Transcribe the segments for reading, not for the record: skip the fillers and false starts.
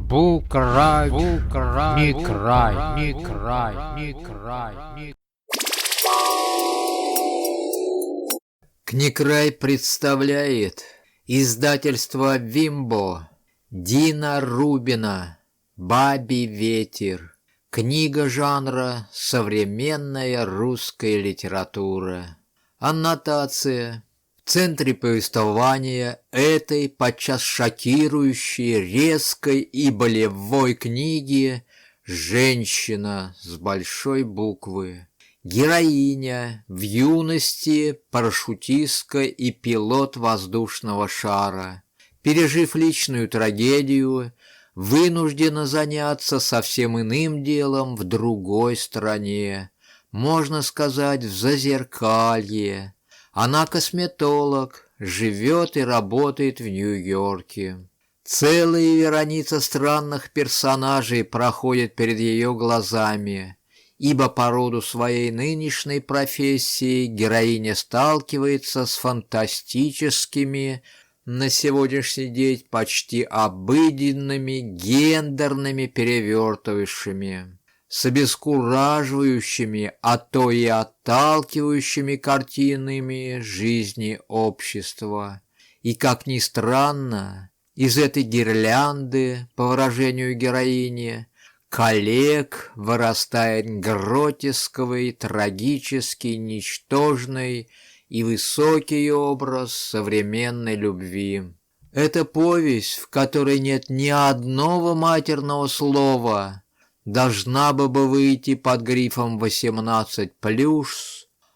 Букрай, не край, не край, не край, не... Кникрай представляет издательство «Вимбо», Дина Рубина, «Бабий ветер». Книга жанра «Современная русская литература». Аннотация. В центре повествования этой подчас шокирующей, резкой и болевой книги женщина с большой буквы. Героиня, в юности парашютистка и пилот воздушного шара, пережив личную трагедию, вынуждена заняться совсем иным делом в другой стране, можно сказать, в Зазеркалье. Она косметолог, живет и работает в Нью-Йорке. Целая вереница странных персонажей проходит перед ее глазами, ибо по роду своей нынешней профессии героиня сталкивается с фантастическими, на сегодняшний день почти обыденными гендерными перевертывающими, с обескураживающими, а то и отталкивающими картинами жизни общества. И, как ни странно, из этой гирлянды, по выражению героини, коллег вырастает гротесковый, трагический, ничтожный и высокий образ современной любви. Это повесть, в которой нет ни одного матерного слова, должна бы выйти под грифом 18+,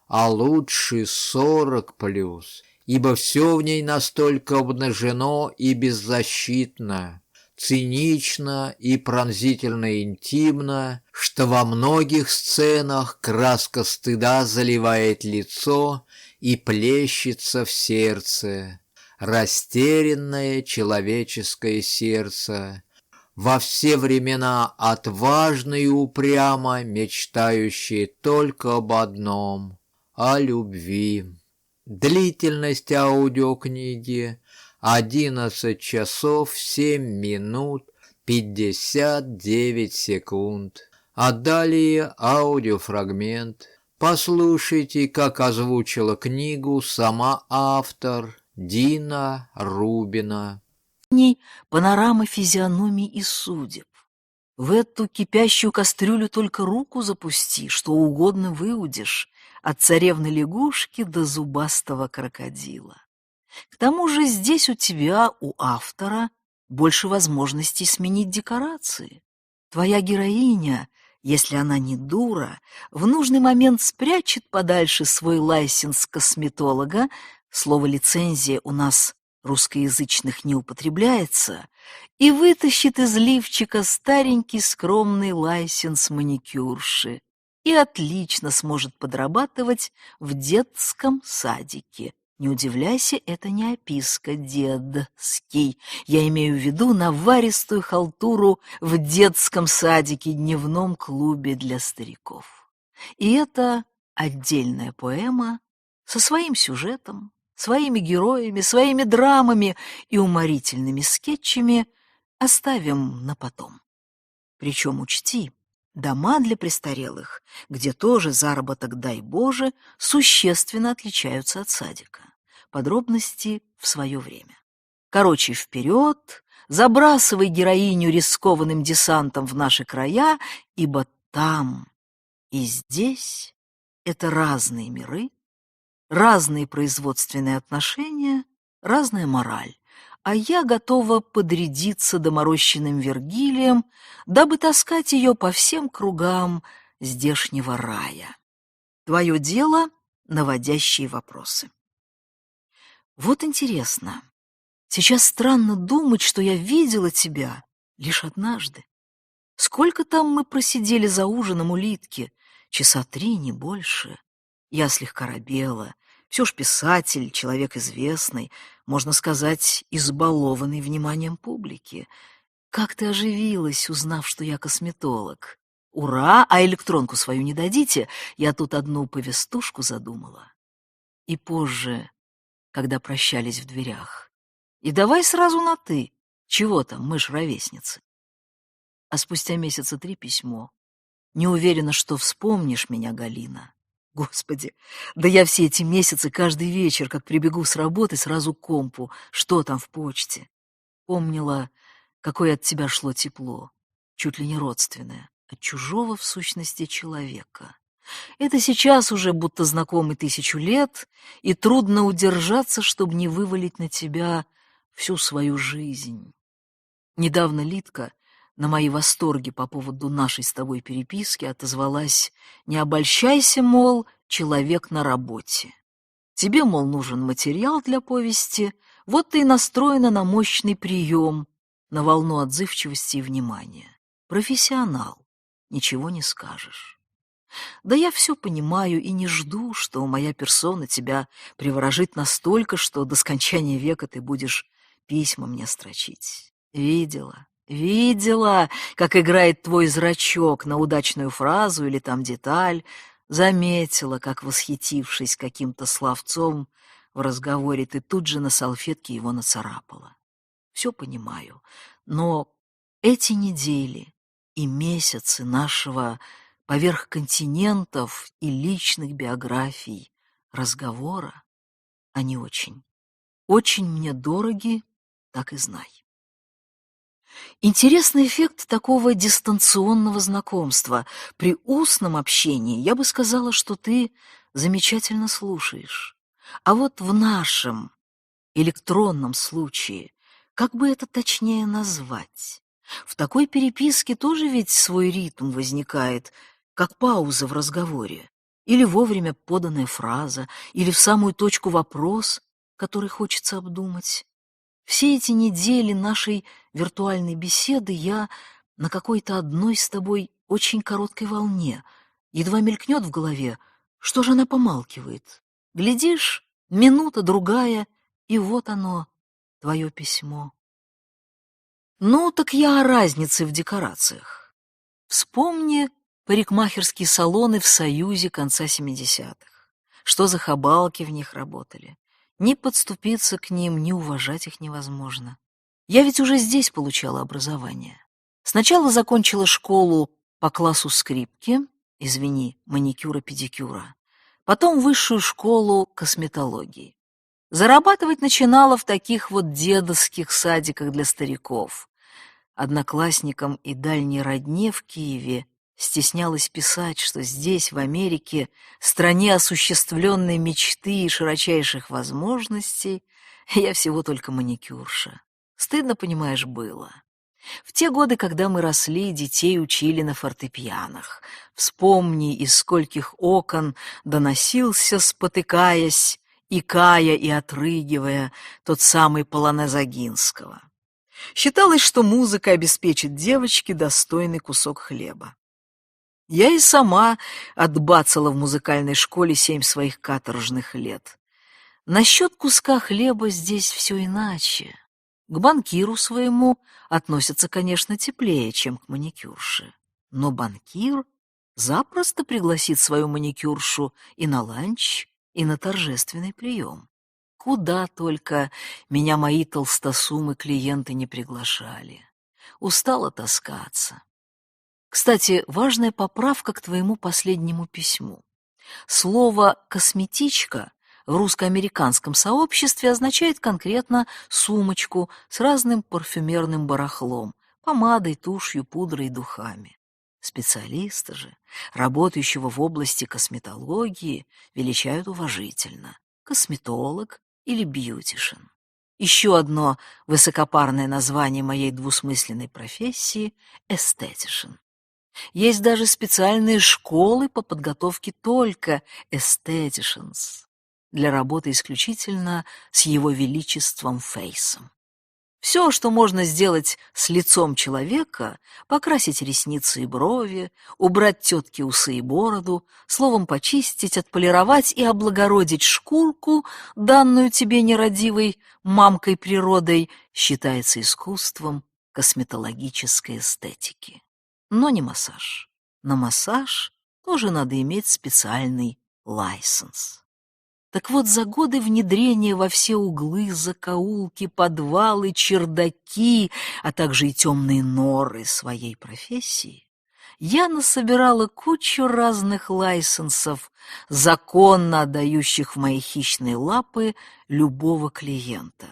а лучше 40+, ибо все в ней настолько обнажено и беззащитно, цинично и пронзительно интимно, что во многих сценах краска стыда заливает лицо и плещется в сердце. Растерянное человеческое сердце, во все времена отважно и упрямо мечтающее только об одном — о любви. Длительность аудиокниги 11 часов 7 минут 59 секунд. А далее аудиофрагмент. Послушайте, как озвучила книгу сама автор Дина Рубина. Панорамы физиономий и судеб. В эту кипящую кастрюлю только руку запусти, что угодно выудишь, от царевны-лягушки до зубастого крокодила. К тому же здесь у тебя, у автора, больше возможностей сменить декорации. Твоя героиня, если она не дура, в нужный момент спрячет подальше свой лайсенс косметолога, слово «лицензия» у нас русскоязычных не употребляется, и вытащит из лифчика старенький скромный лайсенс маникюрши и отлично сможет подрабатывать в детском садике. Не удивляйся, это не описка «дедский». Я имею в виду наваристую халтуру в детском садике, дневном клубе для стариков. И это отдельная поэма со своим сюжетом, своими героями, своими драмами и уморительными скетчами оставим на потом. Причем учти, дома для престарелых, где тоже заработок, дай Боже, существенно отличаются от садика. Подробности в свое время. Короче, вперед, забрасывай героиню рискованным десантом в наши края, ибо там и здесь это разные миры, разные производственные отношения, разная мораль, а я готова подрядиться доморощенным Вергилием, дабы таскать ее по всем кругам здешнего рая. Твое дело — наводящие вопросы. Вот интересно, сейчас странно думать, что я видела тебя лишь однажды. Сколько там мы просидели за ужином у Литки? Часа 3, не больше. Я слегка робела. Все ж писатель, человек известный, можно сказать, избалованный вниманием публики. Как ты оживилась, узнав, что я косметолог. Ура, а электронку свою не дадите? Я тут одну повестушку задумала. И позже, когда прощались в дверях. И давай сразу на «ты». Чего там, мы ж ровесницы. А спустя месяца 3 письмо. Не уверена, что вспомнишь меня, Галина. Господи, да я все эти месяцы каждый вечер, как прибегу с работы, сразу к компу, что там в почте. Помнила, какое от тебя шло тепло, чуть ли не родственное, от чужого в сущности человека. Это сейчас уже будто знакомый 1000 лет, и трудно удержаться, чтобы не вывалить на тебя всю свою жизнь. Недавно Лидка на мои восторги по поводу нашей с тобой переписки отозвалась: «Не обольщайся, мол, человек на работе. Тебе, мол, нужен материал для повести, вот ты и настроена на мощный прием, на волну отзывчивости и внимания. Профессионал, ничего не скажешь». Да я все понимаю и не жду, что моя персона тебя приворожит настолько, что до скончания века ты будешь письма мне строчить. Видела, как играет твой зрачок на удачную фразу или там деталь, заметила, как, восхитившись каким-то словцом в разговоре, ты тут же на салфетке его нацарапала. Все понимаю, но эти недели и месяцы нашего поверх континентов и личных биографий разговора, они очень мне дороги, так и знай. Интересный эффект такого дистанционного знакомства. При устном общении я бы сказала, что ты замечательно слушаешь. А вот в нашем электронном случае, как бы это точнее назвать? В такой переписке тоже ведь свой ритм возникает, как пауза в разговоре, или вовремя поданная фраза, или в самую точку вопрос, который хочется обдумать. Все эти недели нашей виртуальной беседы я на какой-то одной с тобой очень короткой волне. Едва мелькнет в голове, что же она помалкивает. Глядишь, минута-другая, и вот оно, твое письмо. Ну, так я о разнице в декорациях. Вспомни парикмахерские салоны в Союзе конца 70-х. Что за хабалки в них работали. Ни подступиться к ним, ни уважать их невозможно. Я ведь уже здесь получала образование. Сначала закончила школу по классу скрипки, извини, маникюра-педикюра, потом высшую школу косметологии. Зарабатывать начинала в таких вот дедовских садиках для стариков. Одноклассникам и дальней родне в Киеве стеснялась писать, что здесь, в Америке, стране осуществленной мечты и широчайших возможностей, я всего только маникюрша. Стыдно, понимаешь, было. В те годы, когда мы росли, детей учили на фортепианах. Вспомни, из скольких окон доносился, спотыкаясь, икая и отрыгивая, тот самый полонез Огинского. Считалось, что музыка обеспечит девочке достойный кусок хлеба. Я и сама отбацала в музыкальной школе 7 своих каторжных лет. Насчет куска хлеба здесь все иначе. К банкиру своему относятся, конечно, теплее, чем к маникюрше. Но банкир запросто пригласит свою маникюршу и на ланч, и на торжественный прием. Куда только меня мои толстосумы-клиенты не приглашали. Устала таскаться. Кстати, важная поправка к твоему последнему письму. Слово «косметичка» в русско-американском сообществе означает конкретно сумочку с разным парфюмерным барахлом, помадой, тушью, пудрой и духами. Специалиста же, работающего в области косметологии, величают уважительно косметолог или бьютишен. Еще одно высокопарное название моей двусмысленной профессии — эстетишен. Есть даже специальные школы по подготовке только эстетишенс для работы исключительно с его величеством Фейсом. Все, что можно сделать с лицом человека, покрасить ресницы и брови, убрать тетки усы и бороду, словом, почистить, отполировать и облагородить шкурку, данную тебе нерадивой мамкой природой, считается искусством косметологической эстетики. Но не массаж. На массаж тоже надо иметь специальный лайсенс. Так вот, за годы внедрения во все углы, закоулки, подвалы, чердаки, а также и темные норы своей профессии, я насобирала кучу разных лайсенсов, законно отдающих в мои хищные лапы любого клиента,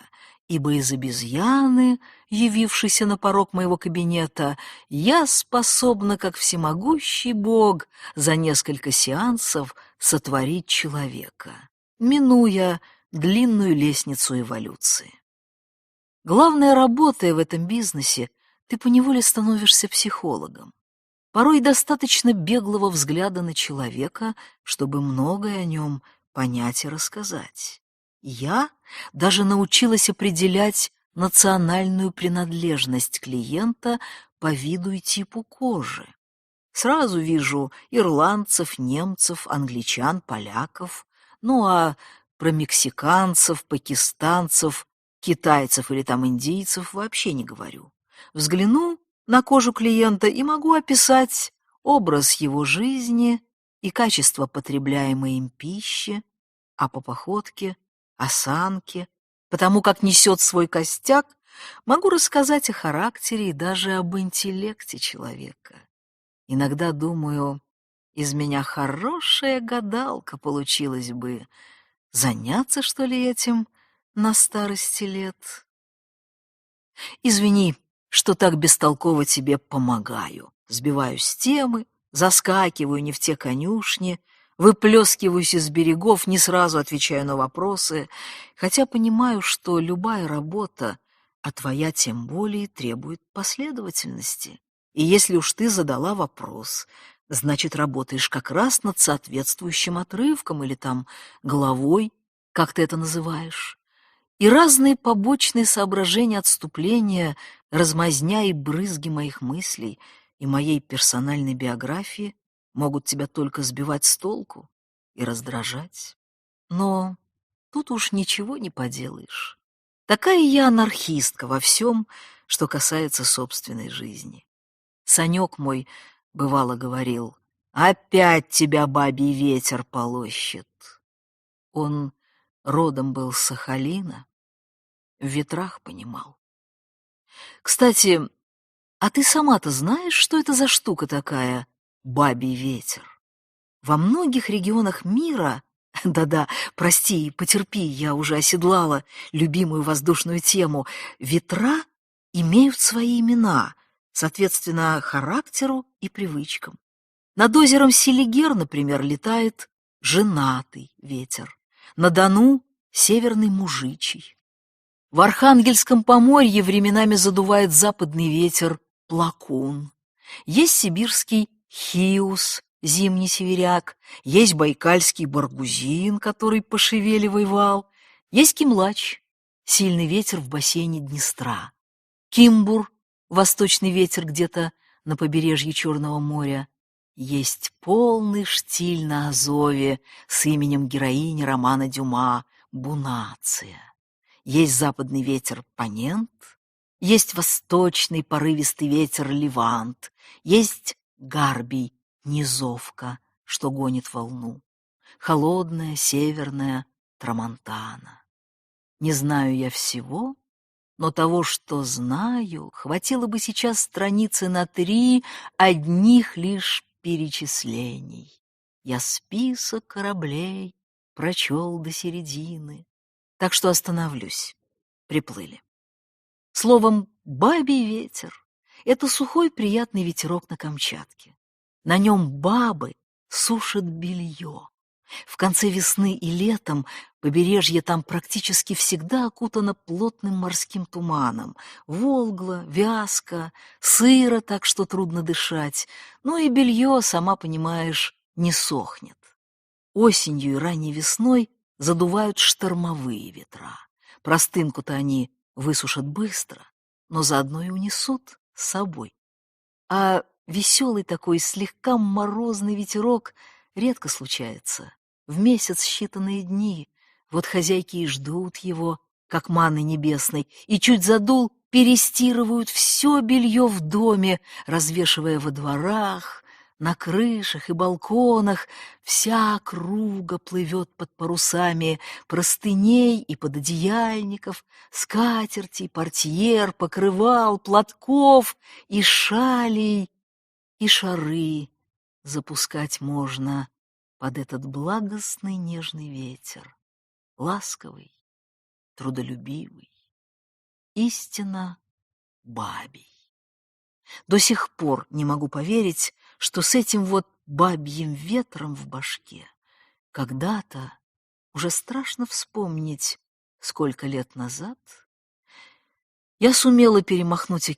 ибо из обезьяны, явившейся на порог моего кабинета, я способна, как всемогущий Бог, за несколько сеансов сотворить человека, минуя длинную лестницу эволюции. Главное, работая в этом бизнесе, ты поневоле становишься психологом. Порой достаточно беглого взгляда на человека, чтобы многое о нем понять и рассказать. Я даже научилась определять национальную принадлежность клиента по виду и типу кожи. Сразу вижу ирландцев, немцев, англичан, поляков, ну а про мексиканцев, пакистанцев, китайцев или там индийцев вообще не говорю. Взгляну на кожу клиента и могу описать образ его жизни и качество потребляемой им пищи, а по походке, осанке, потому как несет свой костяк, могу рассказать о характере и даже об интеллекте человека. Иногда думаю, из меня хорошая гадалка получилась бы. Заняться, что ли, этим на старости лет? Извини, что так бестолково тебе помогаю. Сбиваюсь с темы, заскакиваю не в те конюшни, выплескиваюсь из берегов, не сразу отвечаю на вопросы, хотя понимаю, что любая работа, а твоя тем более, требует последовательности. И если уж ты задала вопрос, значит, работаешь как раз над соответствующим отрывком или там главой, как ты это называешь. И разные побочные соображения отступления, размазня и брызги моих мыслей и моей персональной биографии могут тебя только сбивать с толку и раздражать. Но тут уж ничего не поделаешь. Такая я анархистка во всем, что касается собственной жизни. Санек мой бывало говорил: «Опять тебя бабий ветер полощет». Он родом был с Сахалина, в ветрах понимал. Кстати, а ты сама-то знаешь, что это за штука такая бабий ветер? Во многих регионах мира, да-да, прости, потерпи, я уже оседлала любимую воздушную тему, ветра имеют свои имена, соответственно, характеру и привычкам. Над озером Селигер, например, летает женатый ветер, на Дону — северный мужичий. В Архангельском поморье временами задувает западный ветер плакун. Есть сибирский хиус, зимний северяк, есть байкальский баргузин, который пошевеливай вал, есть кимлач, сильный ветер в бассейне Днестра, кимбур, восточный ветер где-то на побережье Черного моря, есть полный штиль на Азове с именем героини романа Дюма Бунация. Есть западный ветер Понент, есть восточный порывистый ветер Левант, есть гарбий Низовка, что гонит волну, холодная северная Трамонтана. Не знаю я всего, но того, что знаю, хватило бы сейчас страницы на 3 одних лишь перечислений. Я список кораблей прочел до середины, так что остановлюсь. Приплыли. Словом, бабий ветер — это сухой приятный ветерок на Камчатке. На нем бабы сушат белье. В конце весны и летом побережье там практически всегда окутано плотным морским туманом. Волгло, вязко, сыро, так что трудно дышать. Ну и белье, сама понимаешь, не сохнет. Осенью и ранней весной задувают штормовые ветра. Простынку-то они высушат быстро, но заодно и унесут с собой. А веселый такой слегка морозный ветерок редко случается. В месяц считанные дни. Вот хозяйки и ждут его, как манны небесной, и чуть задул, перестирывают все белье в доме, развешивая во дворах, На крышах и балконах вся округа плывет под парусами простыней и пододеяльников, скатертей, портьер, покрывал, платков и шалей, и шары запускать можно под этот благостный нежный ветер, ласковый, трудолюбивый, истинно бабий. До сих пор не могу поверить, что с этим вот бабьим ветром в башке когда-то, уже страшно вспомнить, сколько лет назад, я сумела перемахнуть